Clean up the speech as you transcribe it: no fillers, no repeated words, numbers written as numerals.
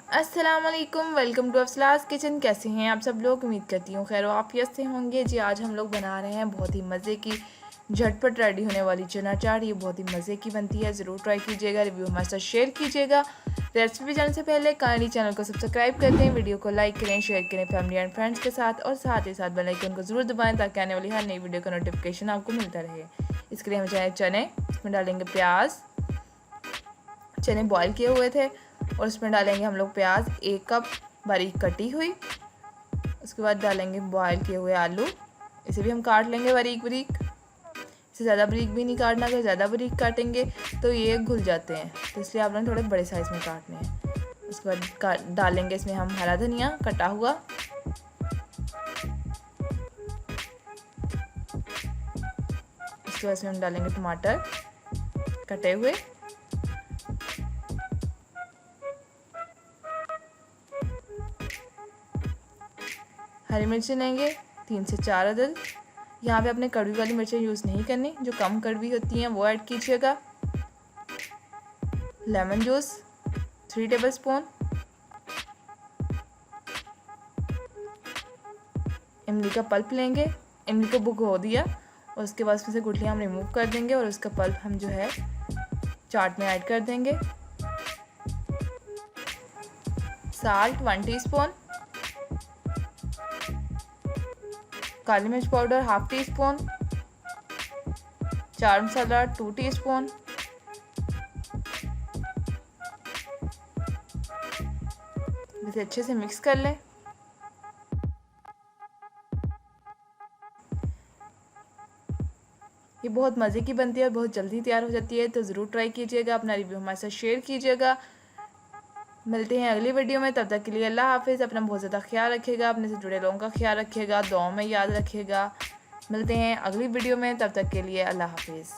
अस्सलामुअलैकुम, welcome to अफसलास kitchen. कैसे हैं आप सब लोग? उम्मीद करती हूँ खैर आफियत से होंगे जी। आज हम लोग बना रहे हैं बहुत ही मज़े की झटपट रेडी होने वाली चना चाट। ये बहुत ही मज़े की बनती है, ज़रूर ट्राई कीजिएगा, रिव्यू हमारे साथ शेयर कीजिएगा। रेसिपी जानने से पहले काइंडली चैनल को सब्सक्राइब कर दें, वीडियो को लाइक करें, शेयर करें फैमिली एंड फ्रेंड्स के साथ, और साथ ही साथ बेल आइकन को ज़रूर दबाएँ ताकि आने वाली हर नई वीडियो का नोटिफिकेशन आपको मिलता रहे। इसके लिए हम चाहे चने, इसमें डालेंगे प्याज, चने बॉईल किए हुए थे, और इसमें डालेंगे हम लोग प्याज 1 कप बारीक कटी हुई। उसके बाद डालेंगे बॉईल किए हुए आलू, इसे भी हम काट लेंगे बारीक बारीक। इसे ज़्यादा बारीक भी नहीं काटना, अगर ज़्यादा बारीक काटेंगे तो ये घुल जाते हैं, तो इसलिए आप लोग थोड़े बड़े साइज़ में काटने हैं। उसके बाद डालेंगे इसमें हम हरा धनिया कटा हुआ, उसके बाद इसमें हम डालेंगे टमाटर कटे हुए, हरी मिर्ची लेंगे 3 से 4 अदद। यहाँ पे अपने कड़वी वाली मिर्चें यूज़ नहीं करनी, जो कम कड़वी होती हैं वो ऐड कीजिएगा। लेमन जूस 3 टेबलस्पून, इमली का पल्प लेंगे, इमली को भिगो दिया और उसके बाद उसमें से गुठलियाँ हम रिमूव कर देंगे और उसका पल्प हम जो है चाट में ऐड कर देंगे। साल्ट 1 टीस्पून, काली मिर्च powder 1/2 teaspoon, chaat masala 2 teaspoon, इसे अच्छे से मिक्स कर लें। ये बहुत मज़े की बनती है और बहुत जल्दी तैयार हो जाती है, तो ज़रूर ट्राई कीजिएगा, अपना रिव्यू हमारे साथ शेयर कीजिएगा। मिलते हैं अगली वीडियो में, तब तक के लिए अल्लाह हाफिज़। अपना बहुत ज़्यादा ख्याल रखिएगा, अपने से जुड़े लोगों का ख्याल रखिएगा, दुआओं में याद रखिएगा। मिलते हैं अगली वीडियो में, तब तक के लिए अल्लाह हाफिज़।